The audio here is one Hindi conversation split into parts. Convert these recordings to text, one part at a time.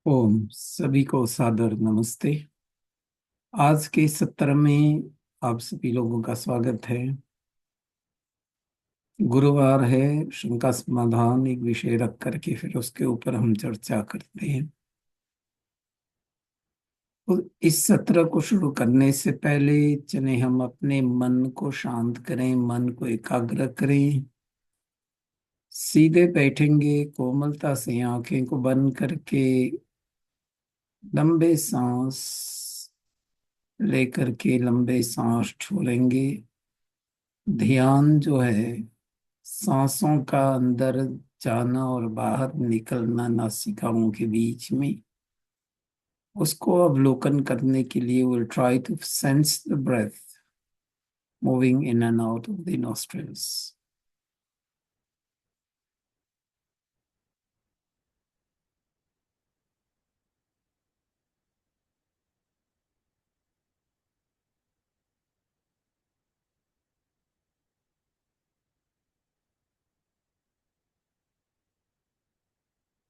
ओम सभी को सादर नमस्ते। आज के सत्र में आप सभी लोगों का स्वागत है। गुरुवार है। शंका समाधान एक विषय रख करके फिर उसके ऊपर हम चर्चा करते हैं। तो इस सत्र को शुरू करने से पहले चले हम अपने मन को शांत करें, मन को एकाग्र करें। सीधे बैठेंगे, कोमलता से आंखें को बंद करके लंबे सांस लेकर के लंबे सांस छोड़ेंगे। ध्यान जो है सांसों का अंदर जाना और बाहर निकलना नासिकाओं के बीच में, उसको अवलोकन करने के लिए will try to sense the breath moving in and out of the nostrils.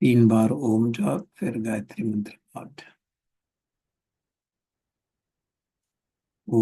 3 बार ओम जाप, फिर गायत्री मंत्र पाठ। ओ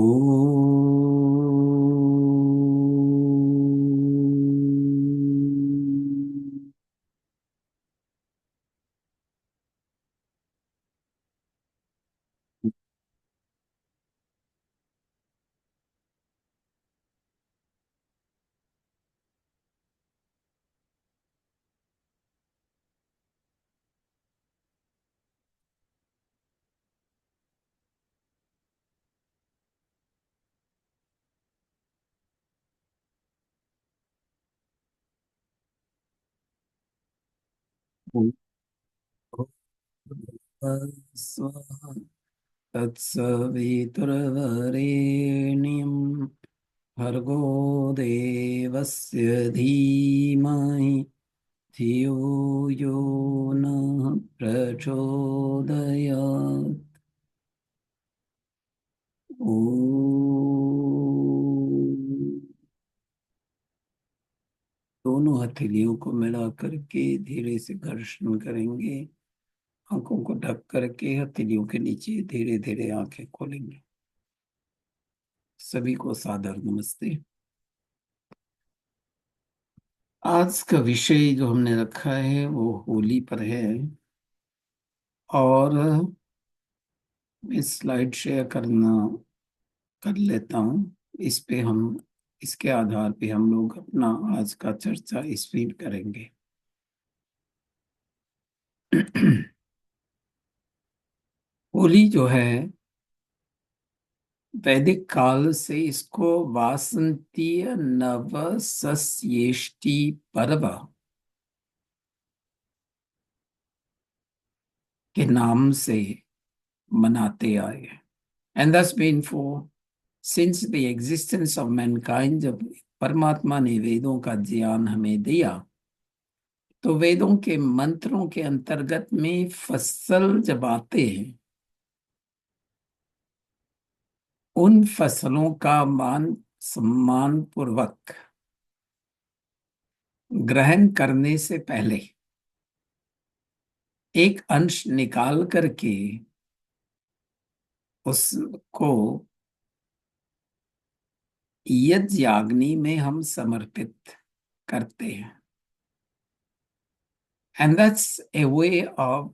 स्वाहा तत्सवितुर्वरेण्यं भर्गो देवस्य धीमहि धियो यो नः प्रचोदयात्। ओम। दोनों हथेलियों को मिला करके धीरे से घर्षण करेंगे। आंखों को ढक करके हथेलियों के नीचे धीरे धीरे आंखें खोलेंगे। सभी को सादर नमस्ते। आज का विषय जो हमने रखा है वो होली पर है। और मैं स्लाइड शेयर करना कर लेता हूँ। इस पे हम इसके आधार पे हम लोग अपना आज का चर्चा स्पीड करेंगे। होली जो है वैदिक काल से इसको वासंतीय नव सस्येष्टि पर्व के नाम से मनाते आए। And this been for since the existence of mankind, जब परमात्मा ने वेदों का ज्ञान हमें दिया तो वेदों के मंत्रों के अंतर्गत में फसल जब आते हैं, उन फसलों का मान सम्मान पूर्वक ग्रहण करने से पहले एक अंश निकाल करके उसको यज्ञाग्नि में हम समर्पित करते हैं। And that's a way of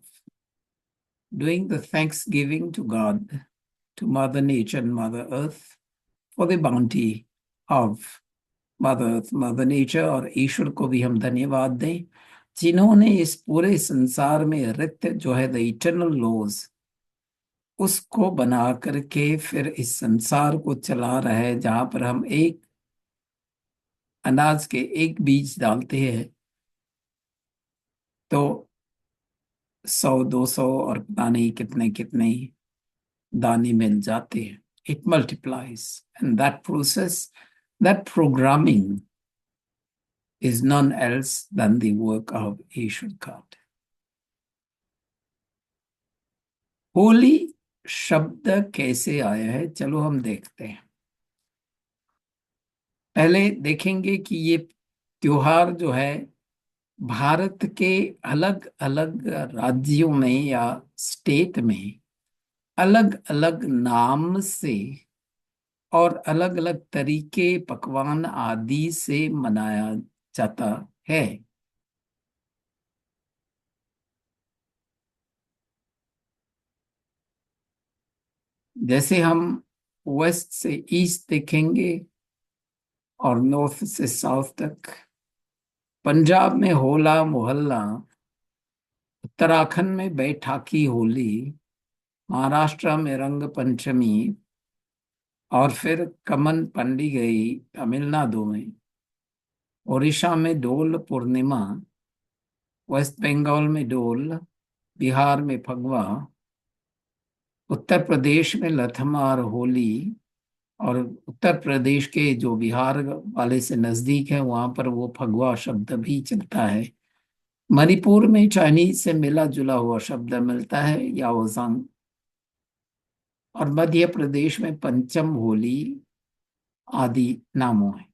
doing the thanksgiving to God, to Mother Nature and Mother Earth for the bounty of Mother Earth, Mother Nature, और ईश्वर को भी हम धन्यवाद दें जिन्होंने इस पूरे संसार में ऋत जो है द इटर्नल लॉज उसको बना करके फिर इस संसार को चला रहा है, जहां पर हम एक अनाज के एक बीज डालते हैं तो 100 200 और पता नहीं कितने कितने दाने मिल जाते हैं। It multiplies, and that process, that programming is none else than the work of Ishwar God. Holi शब्द कैसे आया है, चलो हम देखते हैं। पहले देखेंगे कि ये त्योहार जो है भारत के अलग अलग राज्यों में या स्टेट में अलग अलग नाम से और अलग अलग तरीके पकवान आदि से मनाया जाता है। जैसे हम वेस्ट से ईस्ट देखेंगे और नॉर्थ से साउथ तक, पंजाब में होला मोहल्ला, उत्तराखंड में बैठाकी होली, महाराष्ट्र में रंग पंचमी, और फिर कमन पंडिगई तमिलनाडु में, उड़ीसा में डोल पूर्णिमा, वेस्ट बंगाल में डोल, बिहार में फगवा, उत्तर प्रदेश में लठमार होली, और उत्तर प्रदेश के जो बिहार वाले से नजदीक है वहां पर वो फगवा शब्द भी चलता है। मणिपुर में चाइनीज से मिला जुला हुआ शब्द मिलता है याओजांग, और मध्य प्रदेश में पंचम होली आदि नामों है।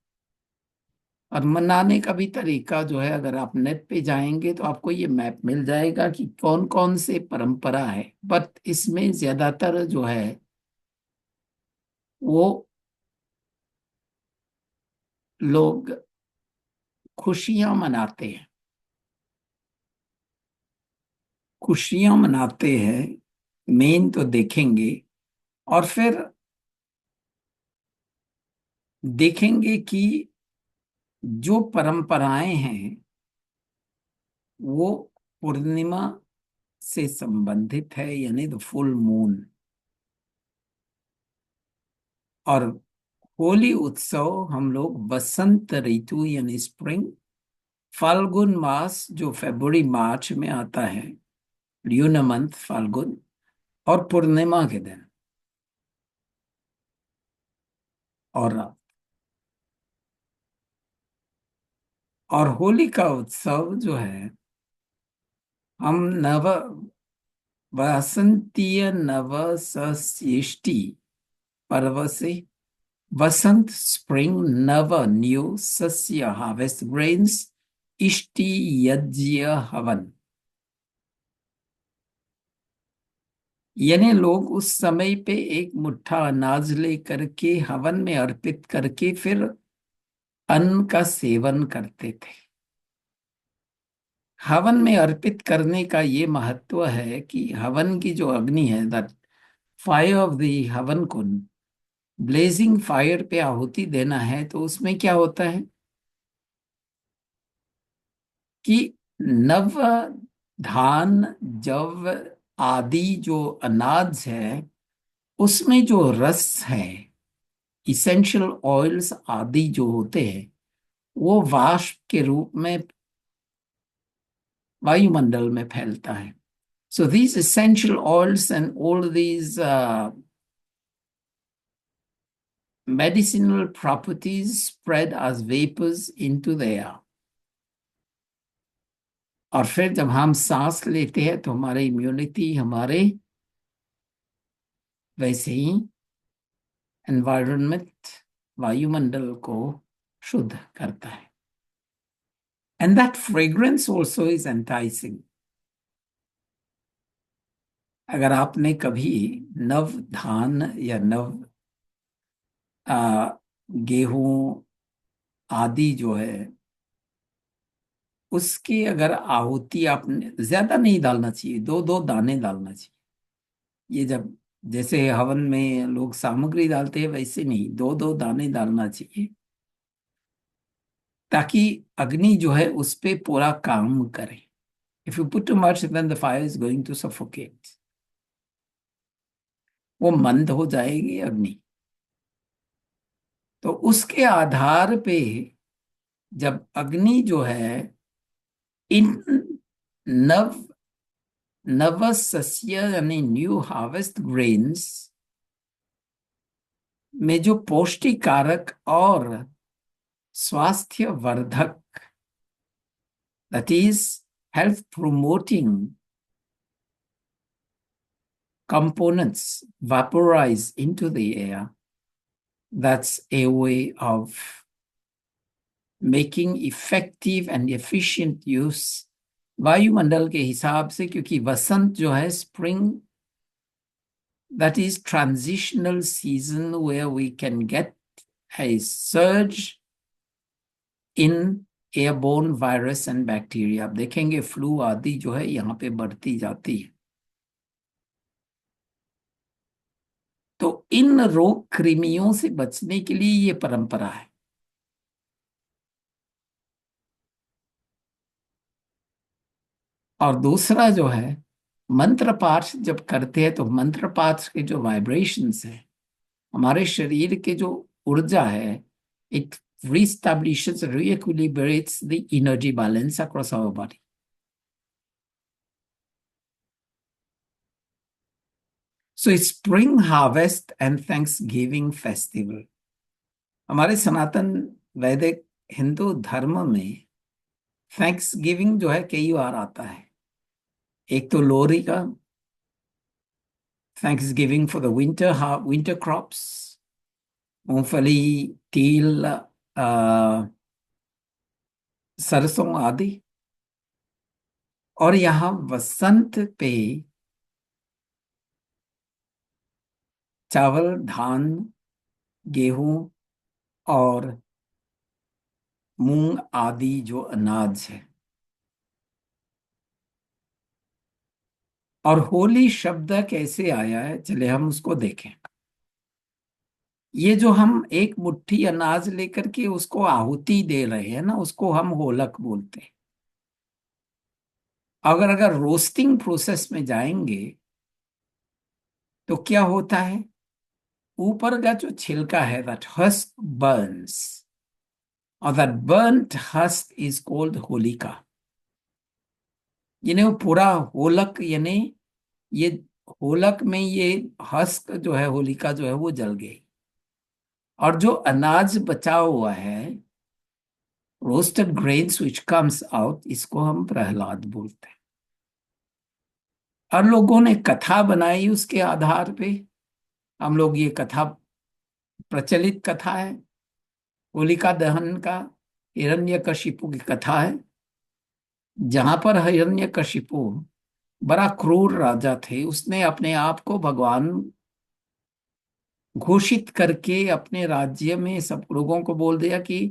और मनाने का भी तरीका जो है, अगर आप नेट पे जाएंगे तो आपको ये मैप मिल जाएगा कि कौन कौन से परंपरा है, बट इसमें ज्यादातर जो है वो लोग खुशियां मनाते हैं, खुशियां मनाते हैं, मेन तो देखेंगे। और फिर देखेंगे कि जो परंपराएं हैं वो पूर्णिमा से संबंधित है, यानी द फुल मून। और होली उत्सव हम लोग बसंत ऋतु यानी स्प्रिंग, फाल्गुन मास जो फरवरी मार्च में आता है, ल्यून मंथ फाल्गुन, और पूर्णिमा के दिन। और होली का उत्सव जो है, हम नव वसंतीय नव सृष्टि पर्व से, वसंत स्प्रिंग नव न्यू सस्य हार्वेस्ट ग्रेन्स, इष्टि यज्ञ हवन, यानी लोग उस समय पे एक मुट्ठा अनाज लेकर के हवन में अर्पित करके फिर अन्न का सेवन करते थे। हवन में अर्पित करने का ये महत्व है कि हवन की जो अग्नि है, दैट फायर ऑफ द हवन कुंड, ब्लेजिंग फायर पे आहुति देना है, तो उसमें क्या होता है कि नव धान, जव आदि जो अनाज है उसमें जो रस है, इसेंशियल ऑयल्स आदि जो होते हैं, वो वाष्प के रूप में वायुमंडल में फैलता है। So these essential oils and all these medicinal properties spread as vapors into the air. और फिर जब हम सांस लेते हैं तो हमारी इम्यूनिटी हमारे वैसे ही एनवायरनमेंट, वायुमंडल को शुद्ध करता है। And that fragrance also is enticing. अगर आपने कभी नव धान या नव गेहूं आदि जो है उसकी अगर आहुति, आपने ज्यादा नहीं डालना चाहिए, दो दो दाने डालना चाहिए। ये जब जैसे हवन में लोग सामग्री डालते हैं वैसे नहीं, दो दो दाने डालना चाहिए, ताकि अग्नि जो है उस पे पूरा काम करे। If you put too much then the fire is going to suffocate, वो मंद हो जाएगी अग्नि। तो उसके आधार पे जब अग्नि जो है इन नव नव सस्य यानी न्यू हार्वेस्ट ग्रेन्स में जो पौष्टिक कारक और स्वास्थ्य वर्धक, that is health promoting components vaporize into the air, that's a way of making effective and efficient use वायुमंडल के हिसाब से, क्योंकि वसंत जो है, spring, that is transitional season where we can get a surge in airborne virus and bacteria. आप देखेंगे फ्लू आदि जो है यहाँ पे बढ़ती जाती है। तो इन रोग कृमियों से बचने के लिए ये परंपरा है। और दूसरा जो है, मंत्र पाठ जब करते हैं तो मंत्र पाठ के जो वाइब्रेशंस है, हमारे शरीर के जो ऊर्जा है, it reestablishes, re-equilibrates the energy balance across our body. So spring harvest and Thanksgiving festival, हमारे सनातन वैदिक हिंदू धर्म में थैंक्स गिविंग जो है कई बार आता है। एक तो लोहरी का, thanks giving for the winter crops, मूंगफली, तिल, सरसों आदि। और यहाँ वसंत पे चावल, धान, गेहूं और मूंग आदि जो अनाज है। और होली शब्द कैसे आया है, चले हम उसको देखें। ये जो हम एक मुट्ठी अनाज लेकर के उसको आहुति दे रहे हैं ना, उसको हम होलक बोलते हैं। अगर अगर रोस्टिंग प्रोसेस में जाएंगे तो क्या होता है, ऊपर का जो छिलका है, दैट हस्क बर्न्स, और that burnt husk is called Holika. यानी वो पूरा होलक, यानी ये होलक में ये हस्क जो है, होलिका जो है, वो जल गई। और जो अनाज बचा हुआ है, roasted grains which comes out, इसको हम प्रहलाद बोलते हैं। और लोगों ने कथा बनाई उसके आधार पे। हम लोग ये कथा, प्रचलित कथा है, होलिका दहन का, हिरण्यकशिपु की कथा है, जहां पर हिरण्यकशिपु बड़ा क्रूर राजा थे। उसने अपने आप को भगवान घोषित करके अपने राज्य में सब लोगों को बोल दिया कि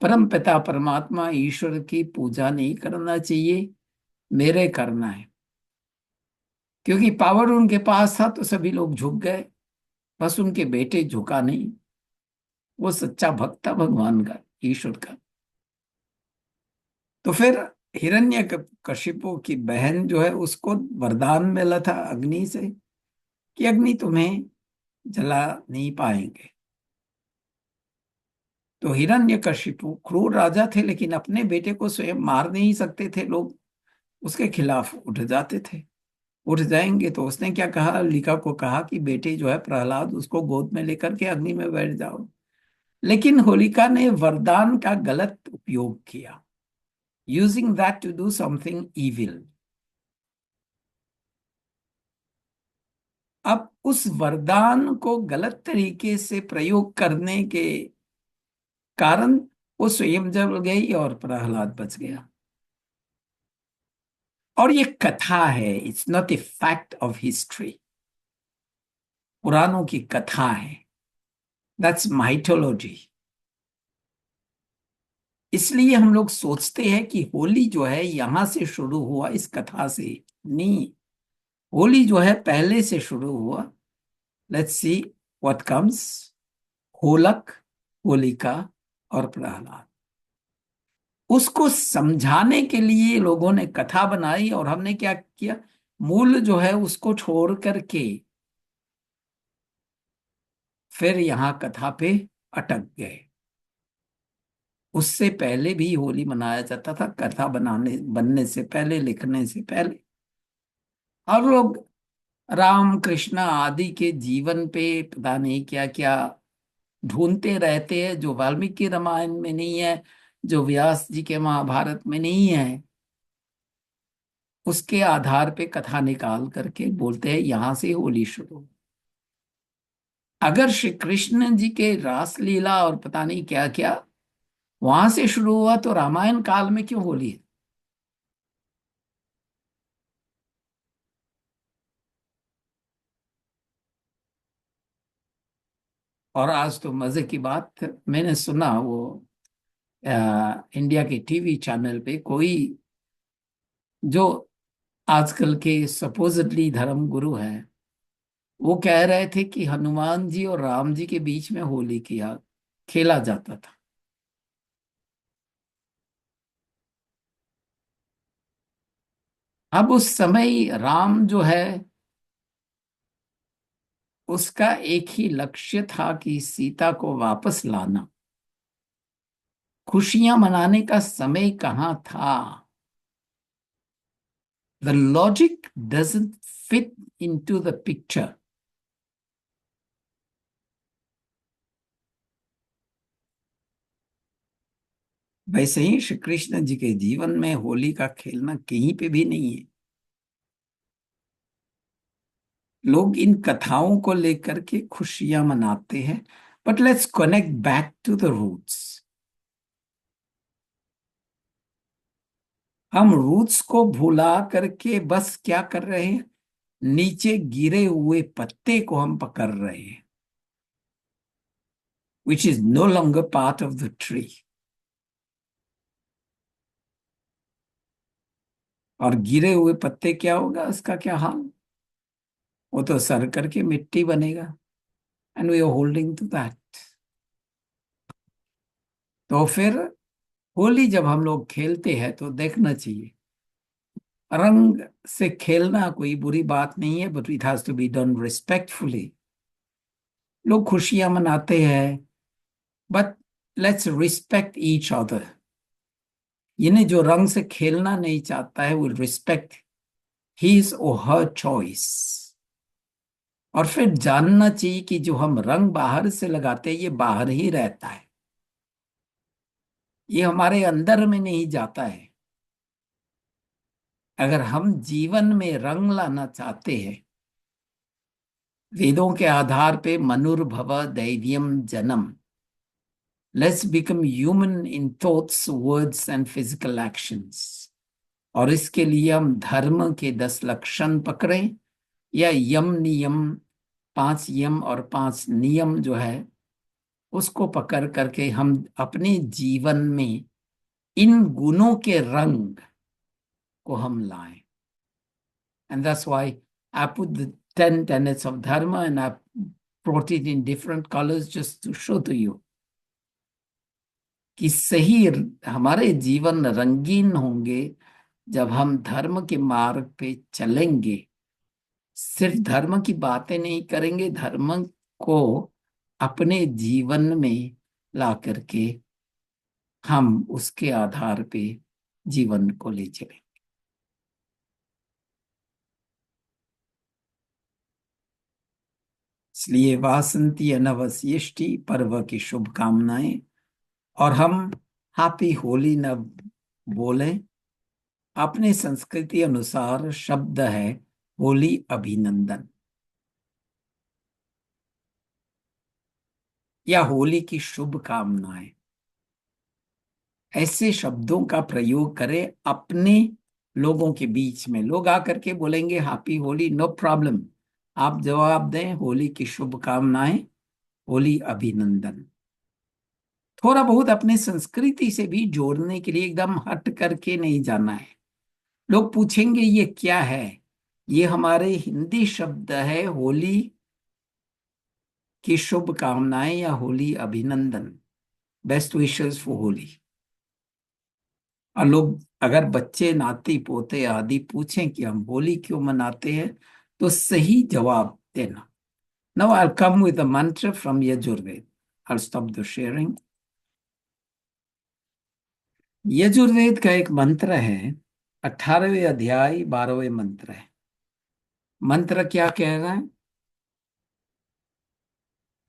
परम पिता परमात्मा ईश्वर की पूजा नहीं करना चाहिए, मेरे करना है। क्योंकि पावर उनके पास था तो सभी लोग झुक गए, बस उनके बेटे झुका नहीं। वो सच्चा भक्त था भगवान का, ईश्वर का। तो फिर हिरण्य कशिपु की बहन जो है, उसको वरदान मिला था अग्नि से कि अग्नि तुम्हें जला नहीं पाएंगे। तो हिरण्यकशिपु क्रूर राजा थे, लेकिन अपने बेटे को स्वयं मार नहीं सकते थे। लोग उसके खिलाफ उठ जाते थे। उठ जाएंगे तो उसने क्या कहा, लिका को कहा कि बेटे जो है प्रहलाद, उसको गोद में लेकर के अग्नि में बैठ जाओ। लेकिन होलिका ने वरदान का गलत उपयोग किया, using that to do something evil. अब उस वरदान को गलत तरीके से प्रयोग करने के कारण वो स्वयं जल गई और प्रहलाद बच गया। और ये कथा है, it's not a fact of history. पुराणों की कथा है, दैट्स माइथोलॉजी। इसलिए हम लोग सोचते हैं कि होली जो है यहां से शुरू हुआ, इस कथा से नहीं। होली जो है पहले से शुरू हुआ। Let's see what comes. होलक, होलिका और प्रहलाद, उसको समझाने के लिए लोगों ने कथा बनाई। और हमने क्या किया, मूल जो है उसको छोड़ करके फिर यहाँ कथा पे अटक गए। उससे पहले भी होली मनाया जाता था, कथा बनने से पहले, लिखने से पहले। और लोग राम कृष्ण आदि के जीवन पे पता नहीं क्या क्या ढूंढते रहते हैं, जो वाल्मीकि रामायण में नहीं है, जो व्यास जी के महाभारत में नहीं है। उसके आधार पे कथा निकाल करके बोलते हैं यहां से होली शुरू। अगर श्री कृष्ण जी के रास लीला और पता नहीं क्या क्या वहां से शुरू हुआ तो रामायण काल में क्यों होली है? और आज तो मजे की बात, मैंने सुना वो इंडिया के टीवी चैनल पे कोई जो आजकल के सपोजिटली धर्म गुरु हैं, वो कह रहे थे कि हनुमान जी और राम जी के बीच में होली किया खेला जाता था। अब उस समय राम जो है, उसका एक ही लक्ष्य था कि सीता को वापस लाना। खुशियां मनाने का समय कहाँ था? The logic doesn't fit into the picture. वैसे ही श्री कृष्ण जी के जीवन में होली का खेलना कहीं पे भी नहीं है। लोग इन कथाओं को लेकर के खुशियां मनाते हैं, but let's connect back to the roots. हम रूट्स को भुला करके बस क्या कर रहे हैं, नीचे गिरे हुए पत्ते को हम पकड़ रहे हैं, which is no longer part of the tree. और गिरे हुए पत्ते क्या होगा, उसका क्या हाल? वो तो सर करके मिट्टी बनेगा। And we are holding to that. तो फिर होली जब हम लोग खेलते हैं तो देखना चाहिए, रंग से खेलना कोई बुरी बात नहीं है, but it has to be done respectfully. लोग खुशियां मनाते हैं, but let's respect each other. यानी जो रंग से खेलना नहीं चाहता है, विल रिस्पेक्ट हिज और हर चॉइस। और फिर जानना चाहिए कि जो हम रंग बाहर से लगाते हैं, ये बाहर ही रहता है, ये हमारे अंदर में नहीं जाता है। अगर हम जीवन में रंग लाना चाहते हैं, वेदों के आधार पे मनुर्भव दैव्यम जन्म, let's become human in thoughts words and physical actions. और इसके लिए हम धर्म के 10 लक्षण पकड़ें, या यम नियम, 5 यम और 5 नियम जो है, उसको पकड़ करके हम अपने जीवन में इन गुणों के रंग को हम लाएं। And that's why I put the 10 tenets of dharma and I brought it in different colors just to show to you कि सही हमारे जीवन रंगीन होंगे जब हम धर्म के मार्ग पे चलेंगे। सिर्फ धर्म की बातें नहीं करेंगे, धर्म को अपने जीवन में ला करके हम उसके आधार पे जीवन को ले चलेंगे। इसलिए वासंती अनवशिष्टि पर्व की शुभकामनाएं। और हम हैप्पी होली न बोले, अपने संस्कृति अनुसार शब्द है होली अभिनंदन, या होली की शुभकामनाएं। ऐसे शब्दों का प्रयोग करें अपने लोगों के बीच में। लोग आकर के बोलेंगे हैप्पी होली, नो प्रॉब्लम, आप जवाब दें होली की शुभकामनाएं, होली अभिनंदन। थोड़ा बहुत अपने संस्कृति से भी जोड़ने के लिए, एकदम हट करके नहीं जाना है। लोग पूछेंगे ये क्या है, ये हमारे हिंदी शब्द है होली की शुभकामनाएं या होली अभिनंदन, बेस्ट विशेस फॉर होली। और लोग, अगर बच्चे नाती पोते आदि पूछें कि हम होली क्यों मनाते हैं, तो सही जवाब देना। Now I will come with a mantra from Yajurveda. I will stop the sharing. Yajurveda का एक मंत्र है, 18वें अध्याय 12वें मंत्र है। मंत्र क्या कह रहा है?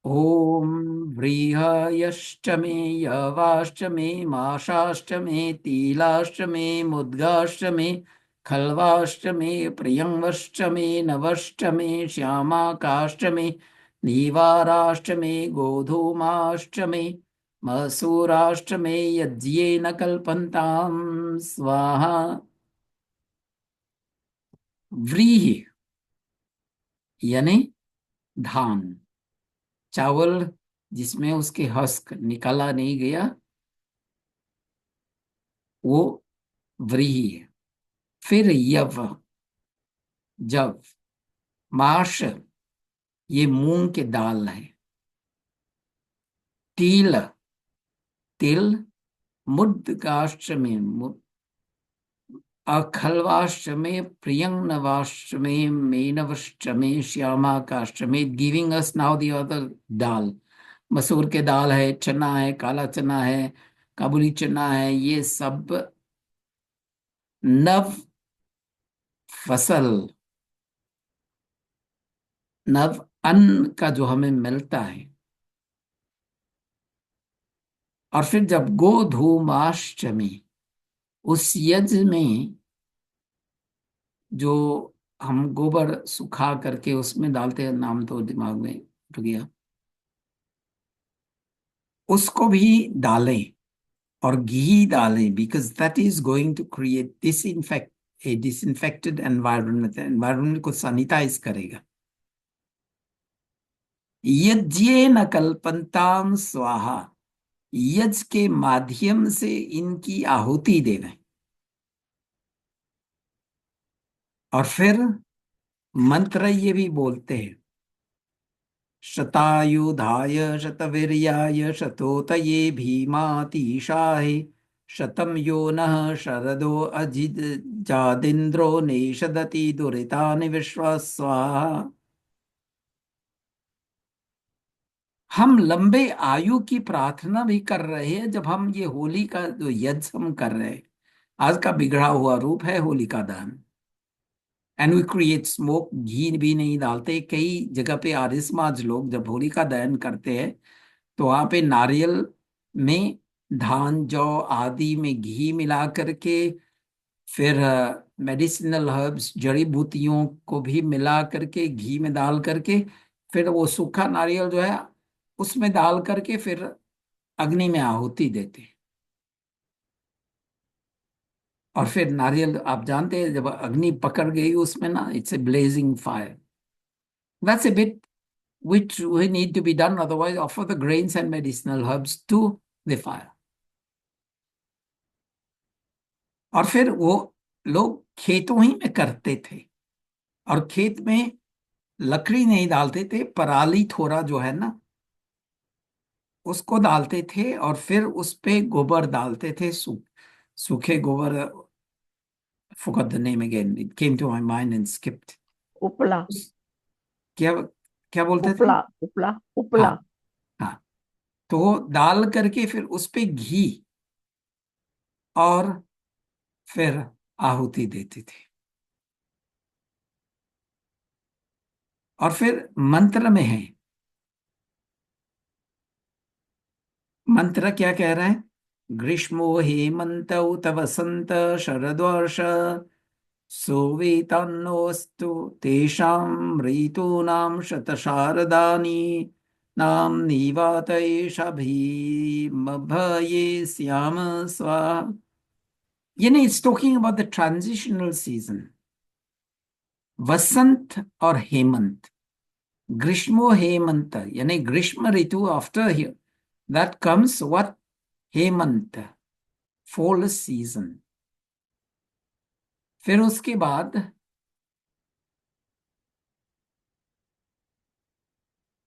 ओम व्रीहायष्टमे यवाष्टमे माशाष्टमे तीलाष्टमे मुद्गाष्टमे खल्वाष्टमे प्रियंवष्टमे नवष्टमे श्यामाकाष्टमे नीवाराष्टमे गोधूमाष्टमे मसूराष्ट्रमे यज्ञेन कल्पन्ताम स्वाहा। व्रीहि यानी धान, चावल जिसमें उसके हस्क निकाला नहीं गया, वो व्रीहि है। फिर यव, जव। माश, ये मूंग के दाल है। तिल, तिल। मुद्गाश्चमे, अखल्वाश्चमे, प्रियंगनवाश्चमे, मेनवश्चमे, श्यामाकाश्चमे, giving us now the other dal. मसूर के दाल है, चना है, काला चना है, काबुली चना है, ये सब नव फसल, नव अन्न का जो हमें मिलता है। और फिर जब गोधूमाष्टमी, उस यज्ञ में जो हम गोबर सुखा करके उसमें डालते हैं, नाम तो दिमाग में उठ गया, उसको भी डालें और घी डालें, because that is going to create disinfected environment, environment को सैनिटाइज करेगा। यज्ञेन कल्पन्ताम स्वाहा, यज्ञ के माध्यम से इनकी आहुति देना। और फिर मंत्र ये भी बोलते हैं, शतायुधाय शतवीर्याय शतोतये भीमातिशाय शतम योनः शरदो अजिद जादिन्द्रो नेषदति दुरितानि विश्वा स्वाहा। हम लंबे आयु की प्रार्थना भी कर रहे हैं जब हम ये होली का जो यज्ञ हम कर रहे हैं। आज का बिगड़ा हुआ रूप है होलिका दहन। एंड वी क्रिएट स्मोक, घी भी नहीं डालते। कई जगह पे आर्य समाज लोग जब होलिका दहन करते हैं तो वहां पे नारियल में धान जौ आदि में घी मिला करके, फिर मेडिसिनल हर्ब्स जड़ी बूटियों को भी मिला करके घी में डाल करके, फिर वो सूखा नारियल जो है उसमें डाल करके फिर अग्नि में आहुति देते हैं। और फिर नारियल आप जानते हैं जब अग्नि पकड़ गई उसमें ना, it's a blazing fire. That's a bit which we need to be done, otherwise offer the grains and medicinal herbs to the fire। और फिर वो लोग खेतों ही में करते थे, और खेत में लकड़ी नहीं डालते थे, पराली थोड़ा जो है ना उसको डालते थे, और फिर उस पे गोबर डालते थे, सूखे गोबर। forgot the name again, it came to my mind and skipped। उपला, क्या, क्या बोलते थे? उपला, उपला, हाँ, उपला। हाँ। तो वो डाल करके फिर उस पे घी और फिर आहुति देते थे। और फिर मंत्र में है, मंत्र क्या कह रहा है? ग्रीष्मो हेमंत उत वसंत शरद्वर्ष सोवेतान्नोऽस्तु तेषां ऋतूनां शतशारदानि नाम निवात भये श्याम स्वाहा। यानी it's talking about the transitional season, वसंत और हेमंत। ग्रीष्मो हेमंत यानी ग्रीष्म ऋतु, आफ्टर दैट कम्स व्हाट? हेमंत, fall सीजन। फिर उसके बाद,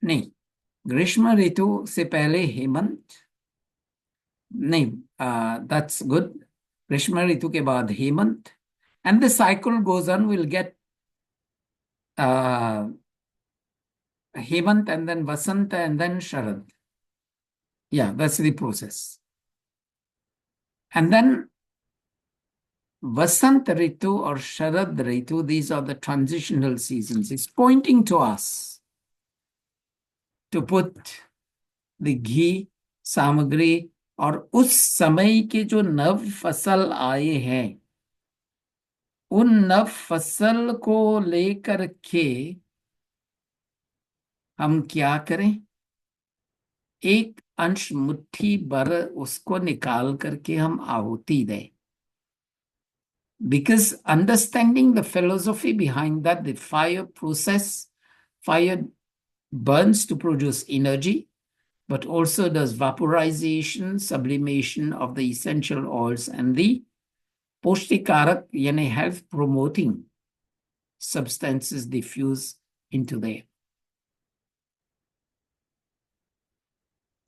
नहीं, ग्रीष्म ऋतु से पहले हेमंत, नहीं, दैट्स गुड। ग्रीष्म ऋतु के बाद हेमंत, and the cycle goes on, will get hemant and then vasant and then sharad. या that's the process. And then Vasant Ritu or Sharad Ritu, these are the transitional seasons. It's pointing to us to put the ghee, सामग्री, और उस समय के जो नव फसल आए हैं उन नव फसल को लेकर के हम क्या करें? एक अंश मुट्ठी भर उसको निकाल करके हम आहुति दें, because understanding the philosophy behind that, the fire burns to produce energy, but also does vaporization, sublimation of the essential oils and the poshtikarak, yani health promoting substances diffuse into the air.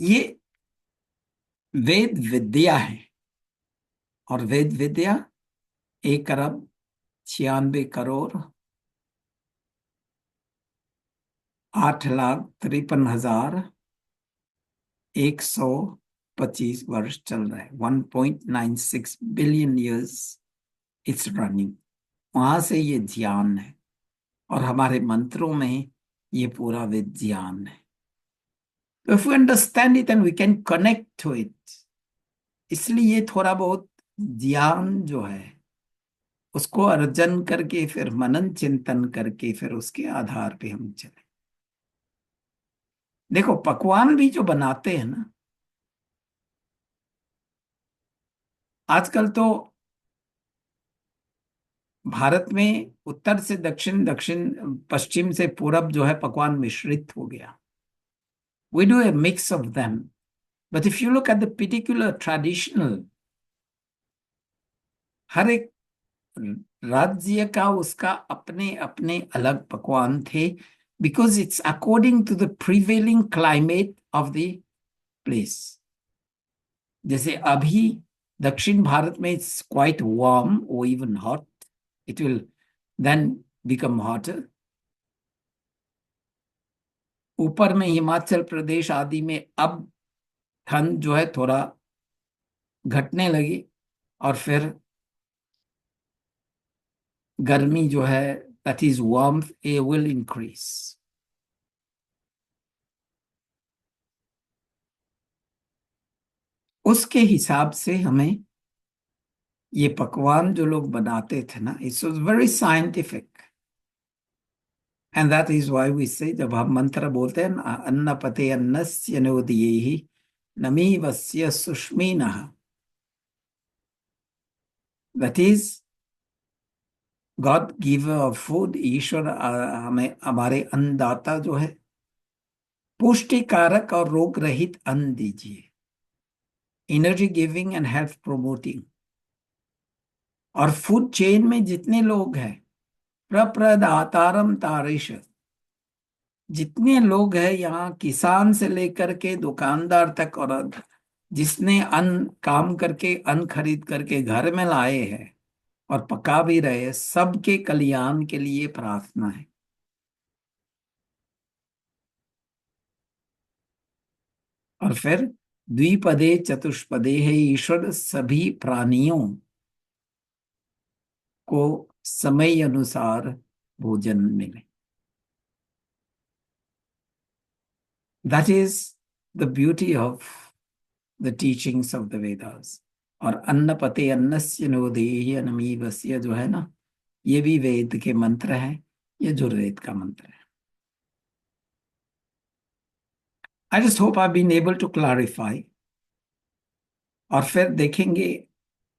ये वेद विद्या है, और वेद विद्या 1,96,00,00,000 8,53,125 वर्ष चल रहा है। 1.96 बिलियन ईयर्स इट्स रनिंग। वहां से ये ज्ञान है, और हमारे मंत्रों में ये पूरा विज्ञान है। If we understand it and we can connect to it, इसलिए थोड़ा बहुत ज्ञान जो है उसको अर्जन करके, फिर मनन चिंतन करके, फिर उसके आधार पे हम चले। देखो, पकवान भी जो बनाते हैं ना, आजकल तो भारत में उत्तर से दक्षिण, दक्षिण पश्चिम से पूरब जो है पकवान मिश्रित हो गया। We do a mix of them. But if you look at the particular traditional, हर एक राज्य का उसका अपने अपने अलग पकवान थे, because it's according to the prevailing climate of the place. जैसे अभी दक्षिण भारत में it's quite warm or even hot. It will then become hotter. ऊपर में हिमाचल प्रदेश आदि में अब ठंड जो है थोड़ा घटने लगी, और फिर गर्मी जो है, that is warmth, it will increase. उसके हिसाब से हमें ये पकवान जो लोग बनाते थे ना, it's very scientific, and that is why we say, जब हम मंत्र बोलते हैं ना, अन्नपते अन्नस्य नोदयेहि नमीवस्य सुष्मिनः, that is God giver of food. ईश्वर हमें, हमारे अन्नदाता जो है, पुष्टिकारक और रोग रहित अन्न दीजिए, energy giving and health promoting. और फूड चेन में जितने लोग हैं, प्रप्रदातारम तारिश, जितने लोग हैं यहाँ, किसान से लेकर के दुकानदार तक, और जिसने अन्न काम करके अन्न खरीद करके घर में लाए हैं और पका भी रहे हैं, सबके कल्याण के लिए प्रार्थना है। और फिर द्विपदे चतुष्पदे है, ईश्वर सभी प्राणियों को समय अनुसार भोजन मिले। That is the beauty of the teachings of the Vedas. और अन्नपते अन्नस्य नोदेहि अनमीवस्य जो है ना, ये भी वेद के मंत्र है, ये यजुर्वेद का मंत्र है। I just hope I've been able to clarify. और फिर देखेंगे,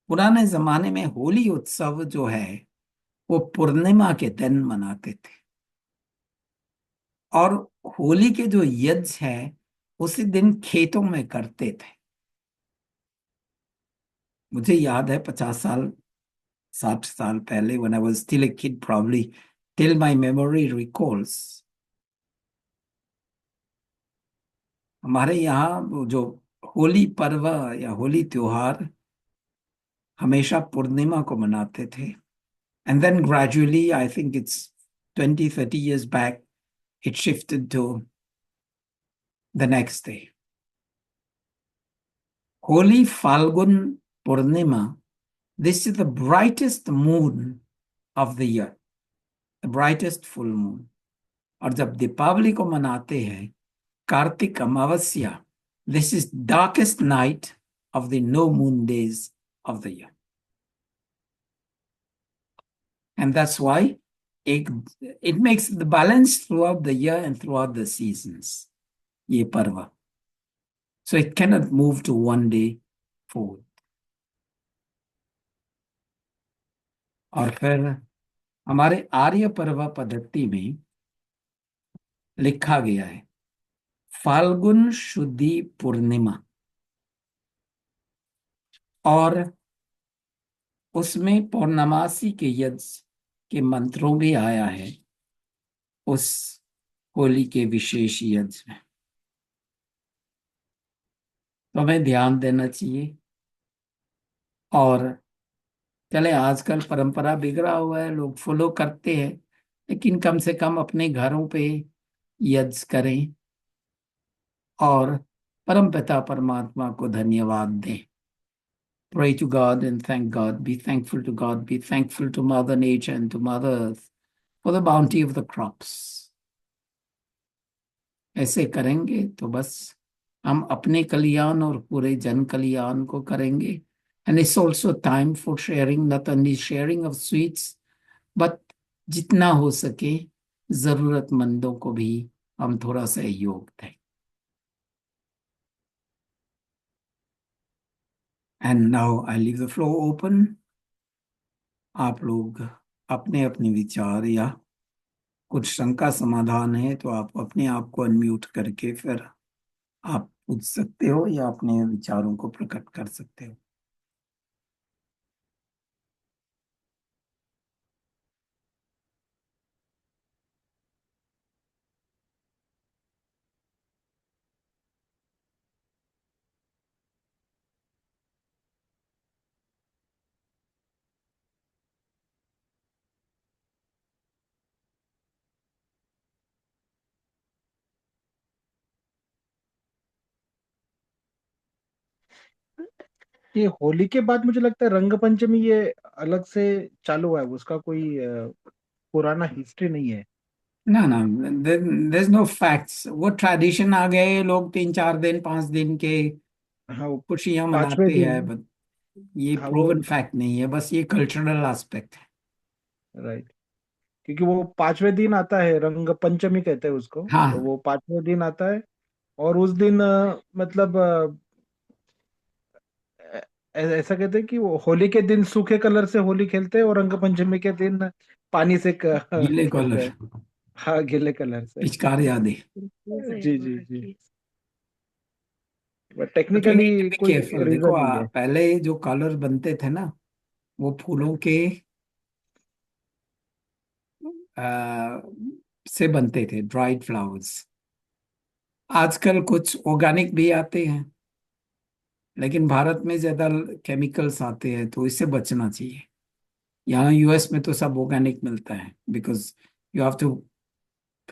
पुराने जमाने में होली उत्सव जो है वो पूर्णिमा के दिन मनाते थे, और होली के जो यज्ञ है उसी दिन खेतों में करते थे। मुझे याद है 50 साल 60 साल पहले, when I was still a kid, probably till my memory recalls, हमारे यहाँ वो जो होली पर्व या होली त्योहार हमेशा पूर्णिमा को मनाते थे। And then gradually, I think it's 20-30 years back, it shifted to the next day. Holy Falgun Purnima, this is the brightest moon of the year, the brightest full moon. और जब दीपावली को मनाते हैं, कार्तिक अमावस्या, this is darkest night of the no moon days of the year. And that's why it makes the balance throughout the year and throughout the seasons, ये पर्व। So it cannot move to one day forward. और फिर हमारे आर्य पर्व पद्धति में लिखा गया है फाल्गुन शुद्धि पूर्णिमा, और उसमें पौर्णमासी के यज्ञ के मंत्रों भी आया है उस होली के विशेष यज्ञ में। तो हमें ध्यान देना चाहिए। और चले, आजकल परंपरा बिगड़ा हुआ है, लोग फॉलो करते हैं, लेकिन कम से कम अपने घरों पे यज्ञ करें और परमपिता परमात्मा को धन्यवाद दें। Pray to God and thank God. Be thankful to God. Be thankful to Mother Nature and to Mother Earth for the bounty of the crops. ऐसे करेंगे तो बस हम अपने कल्याण और पूरे जन कल्याण को करेंगे। And it's also time for sharing, not only sharing of sweets, but जितना हो सके जरूरतमंदों को भी हम थोड़ा सहयोग दें। And now I leave the floor open. आप लोग अपने अपने विचार या कुछ शंका समाधान है तो आप अपने आप को अनम्यूट करके फिर आप पूछ सकते हो या अपने विचारों को प्रकट कर सकते हो। ये होली के बाद मुझे लगता है रंग पंचमी ये अलग से चालू हुआ है, उसका कोई पुराना हिस्ट्री नहीं है। ना ना, देयर इज नो फैक्ट्स। वो ट्रेडिशन आ गए, लोग 3 4 दिन 5 दिन के हाँ, वो खुशियां पांचवें मनाते हैं, दिन। बट ये हाँ वो प्रूवन फैक्ट नहीं है, बस ये कल्चरल एस्पेक्ट है। राइट, क्योंकि वो पांचवें दिन आता है, रंग पंचमी कहते हैं उसको। तो हाँ, वो पांचवें दिन आता है। और उस दिन मतलब ऐसा कहते हैं कि वो होली के दिन सूखे कलर से होली खेलते हैं और रंग पंचमी के दिन पानी से गीले खेलते कलर, हैं। हाँ, गीले कलर से। पिचकारी यादें। जी जी जी। But you technically need to be कोई केयरफुल। देखो, रीजन नहीं है। पहले जो कलर बनते थे ना, वो फूलों के आ, से बनते थे, ड्राइड फ्लावर्स। आजकल कुछ ऑर्गेनिक भी आते हैं, लेकिन भारत में ज्यादा केमिकल्स आते हैं, तो इससे बचना चाहिए। यहाँ यूएस में तो सब ऑर्गेनिक मिलता है, because you have to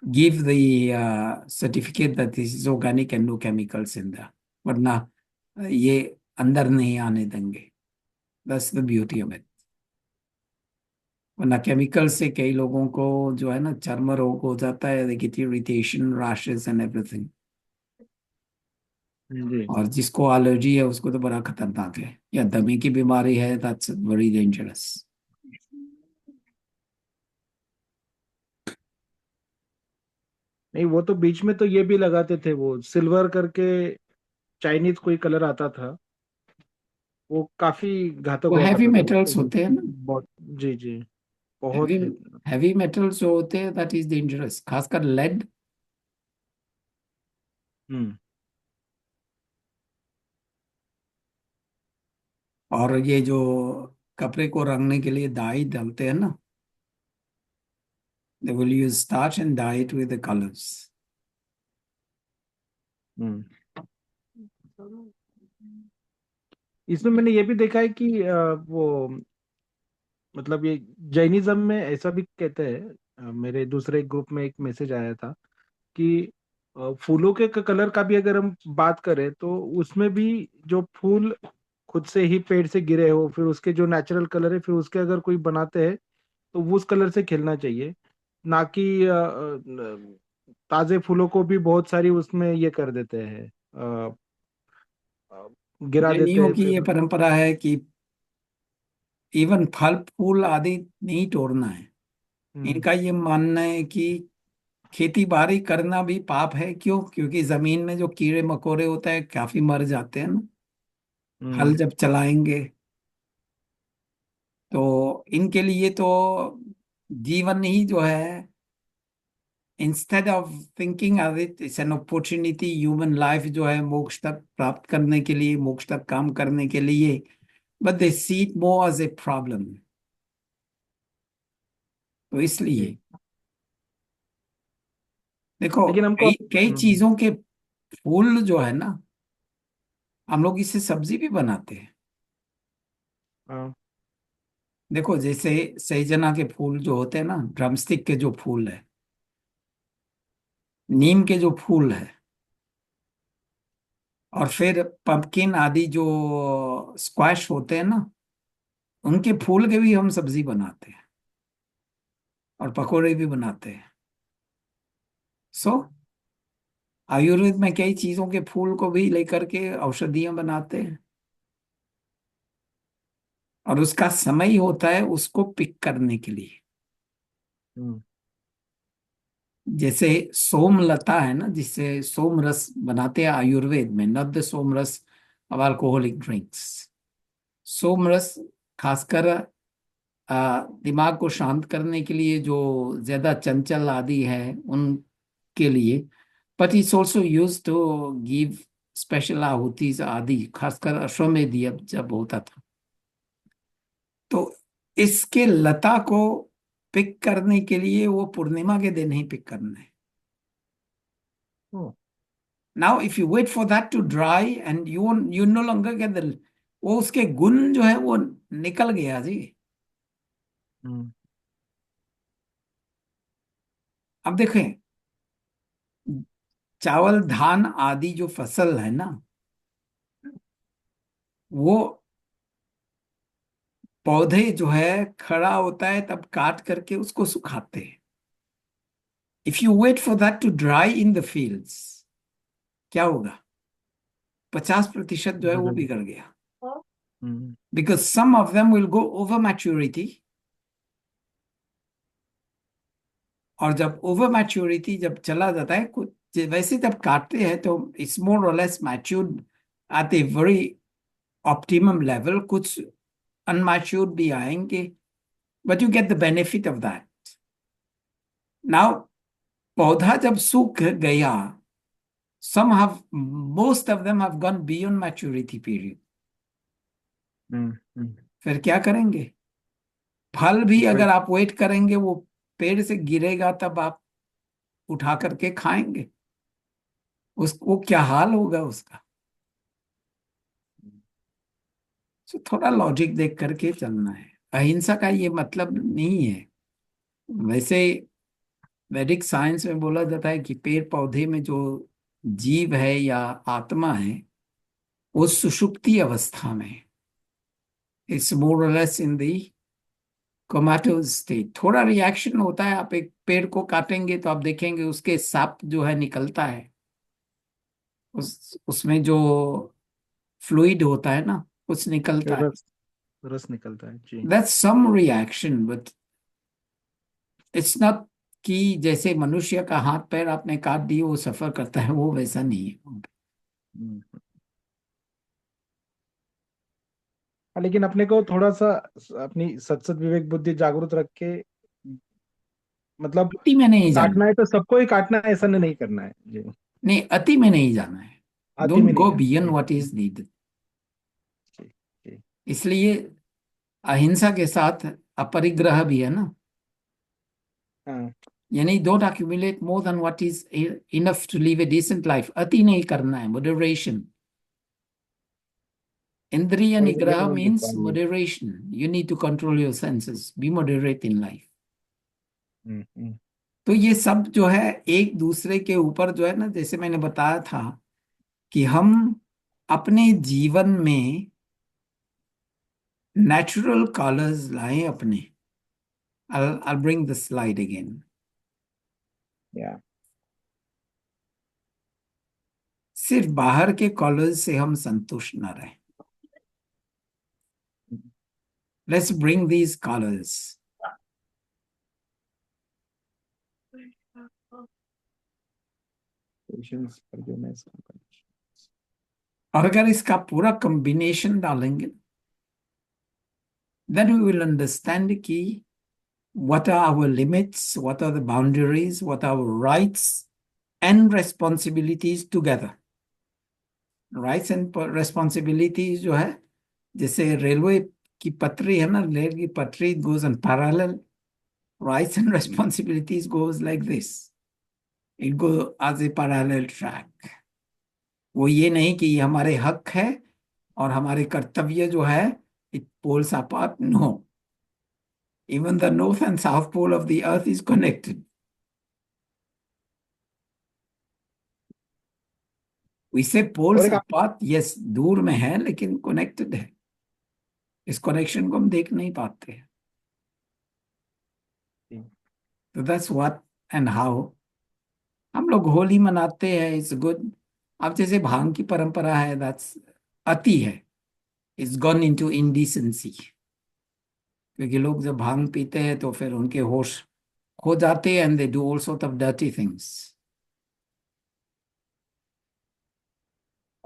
give the certificate that this is organic and no chemicals in the, वरना ये अंदर नहीं आने देंगे। That's the beauty of it. वरना केमिकल से कई लोगों को जो है ना चर्म रोग हो जाता है, they get irritation, rashes and everything. जी। और जिसको एलर्जी है उसको तो बड़ा खतरनाक है, या दमे की बीमारी है, दैट्स वेरी डेंजरस। नहीं, वो तो बीच में तो ये भी लगाते थे, वो सिल्वर करके चाइनीज कोई कलर आता था। वो काफी घातक वो हुआ हैवी करता था मेटल्स उसको। होते हैं ना। बहुत। जी जी। हैवी बहुत है। हैवी मेटल्स जो होते हैं दैट इज डेंजरस, खासकर लेड। हम्म। और ये जो कपड़े को रंगने के लिए डाई डालते हैं ना, they will use starch and dye it with the colours. Hmm. इसमें मैंने ये भी देखा है कि वो मतलब ये जैनिज्म में ऐसा भी कहते हैं। मेरे दूसरे ग्रुप में एक मैसेज आया था कि फूलों के कलर का भी अगर हम बात करें तो उसमें भी जो फूल खुद से ही पेड़ से गिरे हो, फिर उसके जो नेचुरल कलर है, फिर उसके अगर कोई बनाते हैं तो वो उस कलर से खेलना चाहिए। ना कि ताजे फूलों को भी बहुत सारी उसमें ये कर देते हैं, अ, गिरा देते जैनियों हैं की ये फिर। परंपरा है कि इवन फल फूल आदि नहीं तोड़ना है। हम्म। इनका ये मानना है कि खेती बाड़ी करना भी पाप है। क्यों? क्योंकि जमीन में जो कीड़े मकोड़े होते हैं काफी मर जाते हैं ना, हम्म। हल जब चलाएंगे। तो इनके लिए तो जीवन ही जो है, instead of thinking of it it's an opportunity, human life जो है मोक्ष तक प्राप्त करने के लिए, मोक्ष तक काम करने के लिए, but they see it more as a problem. तो इसलिए जी। देखो, लेकिन हमको कई कई चीजों के फूल जो है ना, हम लोग इससे सब्जी भी बनाते हैं। हाँ। देखो, जैसे सहजना के फूल जो होते हैं ना, ड्रमस्टिक के जो फूल है, नीम के जो फूल है, और फिर पंपकिन आदि जो स्क्वैश होते हैं ना, उनके फूल के भी हम सब्जी बनाते हैं और पकोड़े भी बनाते हैं। सो आयुर्वेद में कई चीजों के फूल को भी लेकर के औषधियां बनाते हैं, और उसका समय होता है उसको पिक करने के लिए। हम्म। जैसे सोमलता है ना, जिससे सोम रस बनाते हैं आयुर्वेद में, नब्द सोम रस ऑफ अल्कोहलिक ड्रिंक्स। सोम रस खासकर दिमाग को शांत करने के लिए, जो ज्यादा चंचल आदि है उनके लिए। But it's also use to give special आहुतिज आदि, खासकर अश्वमेध यज्ञ जब होता था। तो इसके लता को पिक करने के लिए वो पूर्णिमा के दिन ही पिक करना है। ओ। Now if you wait for that to dry and you no longer get the, वो उसके गुण जो है वो निकल गया जी। हम्म। अब देखें, चावल धान आदि जो फसल है ना, वो पौधे जो है खड़ा होता है तब काट करके उसको सुखाते हैं। If you wait for that to dry in the fields, क्या होगा? 50% जो है वो जगह। बिगड़ गया। Hmm. Because some of them will go over maturity, और जब ओवर मैच्योरिटी जब चला जाता है कुछ, वैसे जब काटते हैं तो it's more or less matured at a very optimum level. कुछ अनमैच्योर्ड भी आएंगे, but you get the benefit of that. Now पौधा जब सूख गया, some have, most of them have gone beyond maturity period, हम्म। हम्म। फिर क्या करेंगे? फल भी उसको अगर एक। आप वेट करेंगे वो पेड़ से गिरेगा तब आप उठा करके खाएंगे, उसको क्या हाल होगा उसका। तो थोड़ा लॉजिक देख करके चलना है। अहिंसा का ये मतलब नहीं है। वैसे वैदिक साइंस में बोला जाता है कि पेड़ पौधे में जो जीव है या आत्मा है, वो सुषुप्ति अवस्था में, it's more or less in the comatose state. थोड़ा रिएक्शन होता है, आप एक पेड़ को काटेंगे तो आप देखेंगे उसके साप जो है निकलता है, उसमें जो फ्लूइड होता है ना, कुछ निकलता है। रस। रस निकलता है जी। That's some reaction, but it's not कि जैसे मनुष्य का हाथ पैर आपने काट दिए वो सफर करता है, वो वैसा नहीं है। हम्म। हाँ, लेकिन अपने को थोड़ा सा अपनी सत्सद विवेक बुद्धि जागरूक रख के, मतलब अति में नहीं जाना। काटना है तो सबको ही काटना है, ऐसा नहीं करना है जी। नहीं, अति में नहीं जाना है। आती डोंट में नहीं गो जाना बियॉन्ड जी। What is needed. जी। जी। इसलिए अहिंसा के साथ अपरिग्रह भी है ना, हाँ। यानी don't accumulate more than what is enough to live a decent life। अति नहीं करना है, moderation। इंद्रिय मॉडरेट निग्रह होने means चाहिए। moderation। You need to control your senses, be moderate in life। हम्म। तो ये सब जो है एक दूसरे के ऊपर जो है ना, जैसे मैंने बताया था कि हम अपने जीवन में नेचुरल कलर्स लाएं अपने। I'll bring the slide again। या। सिर्फ बाहर के कलर्स से हम संतुष्ट न रहें। Let's bring these colors। Patience, forgiveness, और अगर इसका पूरा कॉम्बिनेशन डालेंगे, then we will understand कि what are our limits, what are the boundaries, what are our rights and responsibilities together. Rights and responsibilities जो है, जैसे रेलवे की पटरी है ना, रेल की पटरी goes on parallel. Rights and responsibilities goes like this. It goes as a parallel track. वो ये नहीं कि ये हमारे हक है और हमारे कर्तव्य जो है it poles apart. No. Even the north and south pole of the earth is connected. We say और poles एक apart, yes, दूर में है लेकिन connected है. इस कनेक्शन को हम देख नहीं पाते हैं. तो that's what and how. हम लोग होली मनाते हैं, इट्स गुड. अब जैसे भांग की परंपरा है, दैट्स अति है. It's gone into indecency. क्योंकि लोग जब भांग पीते हैं तो फिर उनके होश खो जाते हैं and they do all sort of dirty things.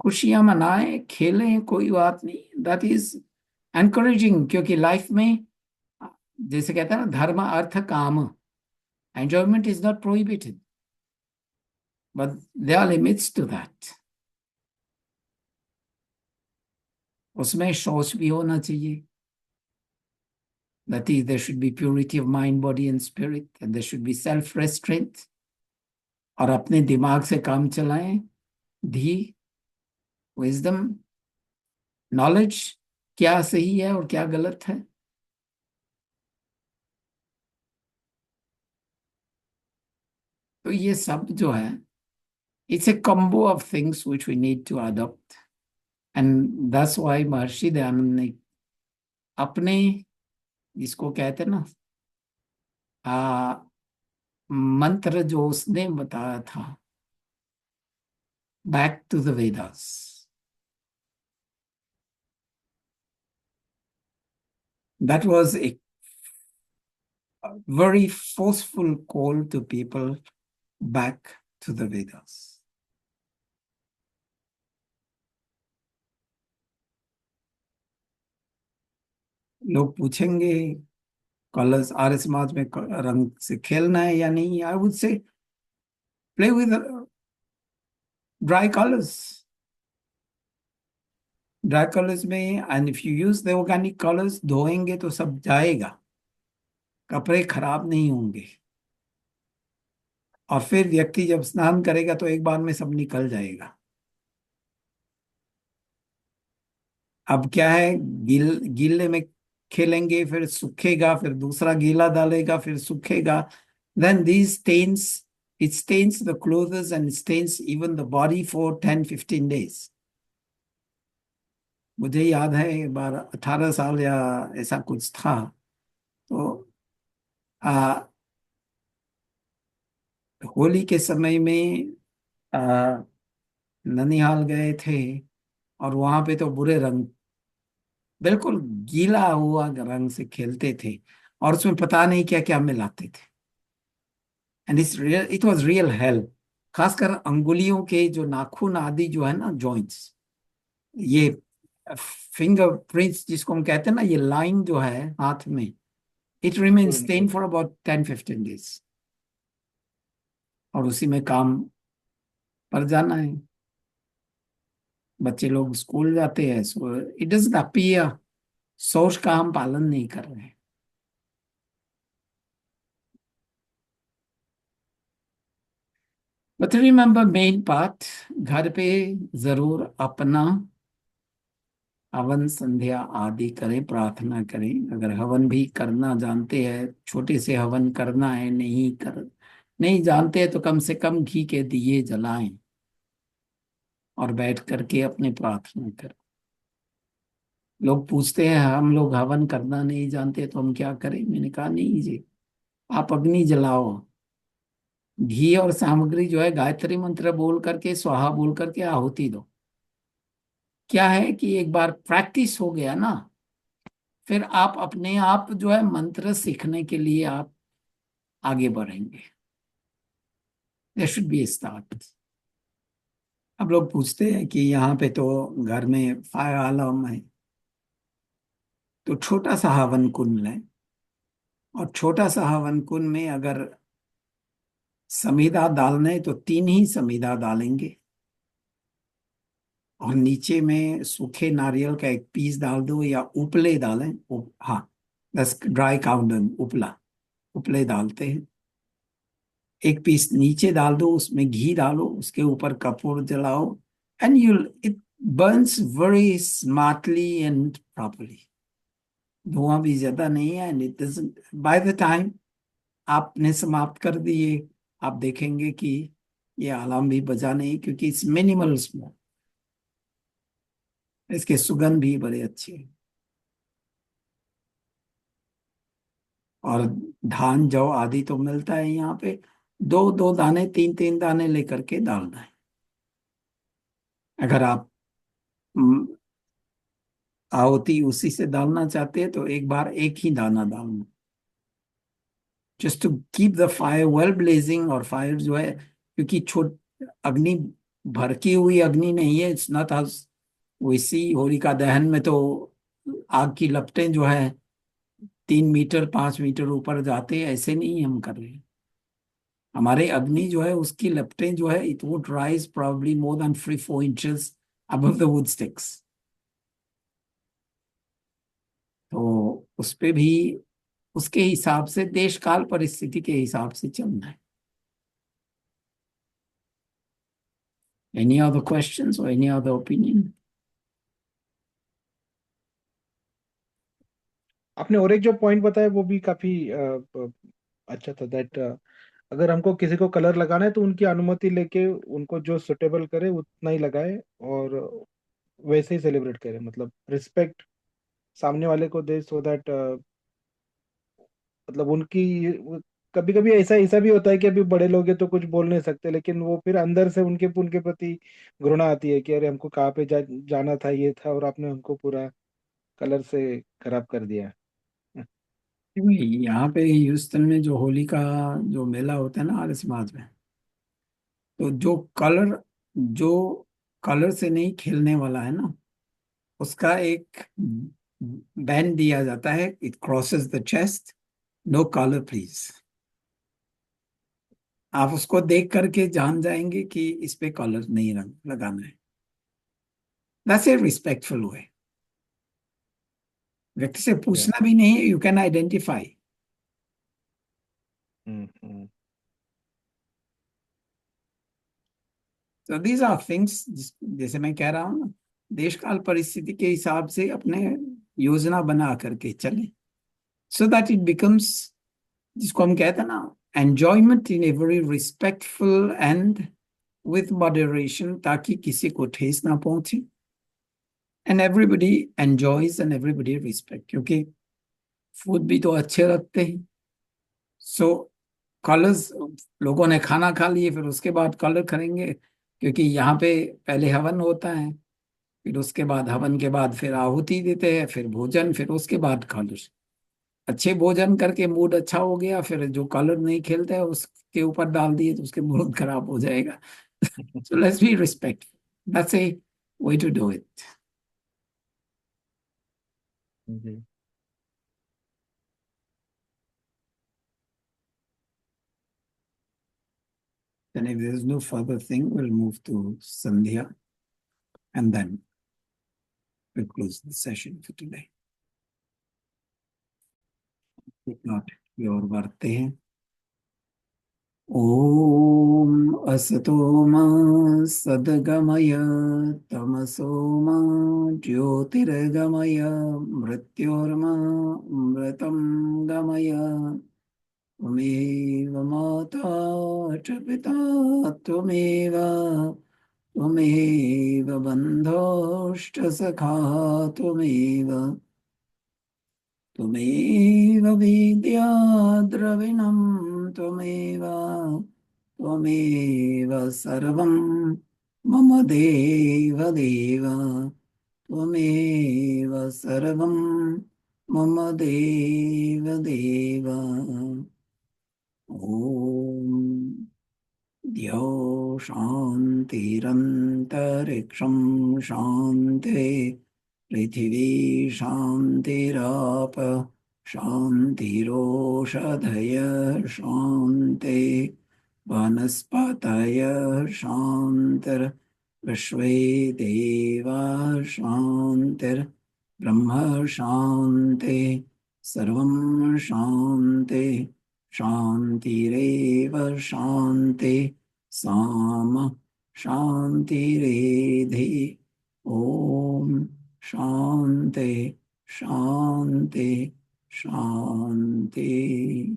खुशियां मनाएं, खेलें, कोई बात नहीं, दैट इज एनकरेजिंग. क्योंकि लाइफ में जैसे कहते हैं ना, धर्म अर्थ काम, enjoyment is not prohibited, but there are limits to that. उसमें शौच भी होना चाहिए. That is, there should be purity of mind, body, and spirit, and there should be self-restraint. और अपने दिमाग से काम चलाएं. धी, विजडम, नॉलेज, क्या सही है और क्या गलत है. तो ये सब जो है, it's a combo of things which we need to adopt. And that's why Maharshi Dayanand ने अपने, जिसको कहते हैं ना, मंत्र जो उसने बताया था, back to the Vedas. That was a very forceful call to people back to the Vedas. लोग पूछेंगे कलर्स, आर्य समाज में रंग से खेलना है या नहीं. I would say play with dry colours. Dry colours में, and if you use the organic colours, धोएंगे तो सब जाएगा, कपड़े खराब नहीं होंगे. और फिर व्यक्ति जब स्नान करेगा तो एक बार में सब निकल जाएगा. अब क्या है, गीले में खेलेंगे, फिर सूखेगा, फिर दूसरा गीला डालेगा, फिर सूखेगा. Then these stains, it stains the clothes and it stains even the body for 10-15 days. मुझे याद है एक बार 18 साल या ऐसा कुछ था, तो होली के समय में आ, ननिहाल गए थे, और वहां पे तो बुरे रंग, बिल्कुल गीला हुआ रंग से खेलते थे, और उसमें पता नहीं क्या क्या मिलाते थे. And it was real help. खासकर अंगुलियों के जो नाखून आदि जो है ना, जॉइंट्स, ये फिंगर प्रिंट्स जिसको हम कहते हैं ना, ये लाइन जो है हाथ में, it remain stand for about 10-15 days. और उसी में काम पर जाना है. बच्चे लोग स्कूल जाते हैं, सो इट डजंट अपीयर सोच का हम पालन नहीं कर रहे हैं. बट रिमेंबर मेन पार्ट, घर पे जरूर अपना हवन संध्या आदि करें, प्रार्थना करें. अगर हवन भी करना जानते हैं, छोटे से हवन करना है, नहीं जानते हैं, तो कम से कम घी के दिए जलाएं और बैठ करके अपने प्रार्थना करें. लोग पूछते हैं हम लोग हवन करना नहीं जानते तो हम क्या करें. मैंने कहा नहीं जी, आप अग्नि जलाओ, घी और सामग्री जो है गायत्री मंत्र बोल करके, स्वाहा बोल करके आहुति दो. क्या है कि एक बार प्रैक्टिस हो गया ना, फिर आप अपने आप जो है मंत्र सीखने के लिए आप आगे बढ़ेंगे. There should be a start. अब लोग पूछते हैं कि यहाँ पे तो घर में फायर अलार्म है, तो छोटा सा हवन कुंड लें, और छोटा सा हवन कुंड में अगर समीदा डालना है तो 3 ही समीदा डालेंगे, और नीचे में सूखे नारियल का एक पीस डाल दो, या उपले डालें, हाँ, 10 ड्राई काउंडन उपला, उपले डालते हैं। एक पीस नीचे डाल दो, उसमें घी डालो, उसके ऊपर कपूर जलाओ, and you it Burns very smartly and properly. धुआं भी ज्यादा नहीं है, and it doesn't, by the time आपने समाप्त कर दिए, आप देखेंगे कि ये अलार्म भी बजा नहीं, क्योंकि इट्स मिनिमल स्मोक। इसके सुगंध भी बड़े अच्छे हैं। और धान जौ आदि तो मिलता है यहाँ पे, 2-2 दाने, 3-3 दाने लेकर के डालना है। अगर आप आहुति उसी से डालना चाहते हैं तो एक बार एक ही दाना डालना, just to keep the fire well blazing. और फायर जो है, क्योंकि छोट अग्नि, भड़की हुई अग्नि नहीं है, इट्स नॉट आज वैसी होलिका दहन में तो आग की लपटें जो है 3 मीटर 5 मीटर ऊपर जाते हैं, ऐसे नहीं हम कर रहे हैं। हमारे अग्नि जो है उसकी लपटें जो है, it would rise probably more than 3-4 inches above the wood sticks. तो उस पे भी उसके हिसाब से, देश काल परिस्थिति के हिसाब से चलना है। एनी अदर क्वेश्चंस और एनी अदर ओपिनियन? आपने और एक जो पॉइंट बताया वो भी काफी अच्छा था, दैट अगर हमको किसी को कलर लगाना है तो उनकी अनुमति लेके उनको जो सुटेबल करे उतना ही लगाए, और वैसे ही सेलिब्रेट करे, मतलब रिस्पेक्ट सामने वाले को दे, सो दैट मतलब उनकी, कभी कभी ऐसा ऐसा भी होता है कि अभी बड़े लोग हैं तो कुछ बोल नहीं सकते, लेकिन वो फिर अंदर से उनके उनके प्रति घृणा आती है कि अरे हमको कहाँ पे जाना था, ये था, और आपने हमको पूरा कलर से खराब कर दिया। यहाँ पे ह्यूस्टन में जो होली का जो मेला होता है ना आर्य समाज में, तो जो कलर से नहीं खेलने वाला है ना, उसका एक बैन दिया जाता है, it crosses the chest, no colour please. आप उसको देख करके जान जाएंगे कि इस पे कलर नहीं लगाना है। That's a respectful way. व्यक्ति से या। पूछना भी नहीं है, यू कैन आइडेंटिफाई। हम्म। तो दीज आर थिंग्स, जैसे मैं कह रहा हूँ ना, देश काल परिस्थिति के हिसाब से अपने योजना बना करके चले, सो दैट इट बिकम्स, जिसको हम कहते हैं ना, enjoyment in a very respectful and with moderation, ताकि किसी को ठेस ना पहुंचे, and everybody enjoys and everybody respect, क्योंकि फूड भी तो अच्छे रखते हैं। सो कलर्स, लोगों ने खाना खा लिए फिर उसके बाद कलर करेंगे, क्योंकि यहाँ पे पहले हवन होता है, फिर उसके बाद हवन के बाद फिर आहुति देते हैं, फिर भोजन, फिर उसके बाद कलर। अच्छे भोजन करके मूड अच्छा हो गया, फिर जो कलर नहीं खेलते हैं उसके ऊपर डाल दिए तो उसके मूड खराब हो जाएगा। So let's be respect, that's a way to do it. जी। Then if there is no further thing, we'll move to Sandhya, and then we'll close the session for today. If not, we और बढ़ते हैं। ॐ असतो मा सद्गमय, तमसो मा ज्योतिर्गमय, मृत्योर्मा मृतं गमय। त्वमेव माता च पिता त्वमेव, त्वमेव बन्धोश्च सखा त्वमेव, त्वमेव विद्या द्रविणं त्वमेव, त्वमेव सर्वं मम देव देव, त्वमेव सर्वं मम देव देव। ॐ द्यौ शान्तिरन्तरिक्षं शान्ति पृथिवी शान्तिराप शान्तिरोषधयः शान्ति वनस्पतयः शान्तिर् विश्वे देवा शान्तिर्ब्रह्म शान्ति सर्वं शान्ति शान्तिरेव शान्ति साम शान्तिरेधि ओम शान्ति शान्ति शांति।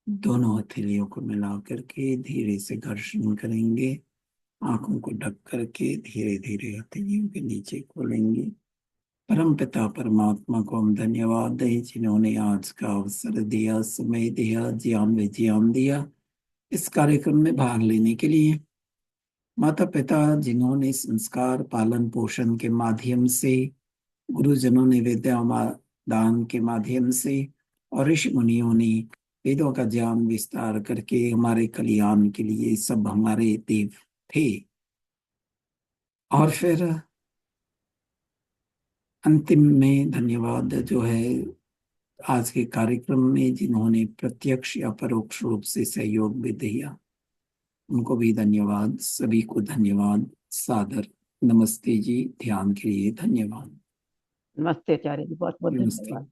दोनों हथेलियों को मिला करके धीरे से घर्षण करेंगे। आंखों को ढक करके धीरे धीरे हथेलियों के नीचे खोलेंगे। परम पिता परमात्मा को हम धन्यवाद दें जिन्होंने आज का अवसर दिया, समय दिया, ज्ञान विज्ञान दिया इस कार्यक्रम में भाग लेने के लिए। माता पिता जिन्होंने संस्कार पालन पोषण के माध्यम से, गुरुजनों ने विद्या दान के माध्यम से और ऋषि मुनियों ने वेदों का ज्ञान विस्तार करके हमारे कल्याण के लिए सब हमारे देव थे। और फिर अंतिम में धन्यवाद जो है आज के कार्यक्रम में जिन्होंने प्रत्यक्ष या परोक्ष रूप से सहयोग भी दिया, उनको भी धन्यवाद। सभी को धन्यवाद, सादर नमस्ते जी। ध्यान के लिए धन्यवाद। नमस्ते आचार्य जी, बहुत बहुत नमस्ते। धन्यवाद।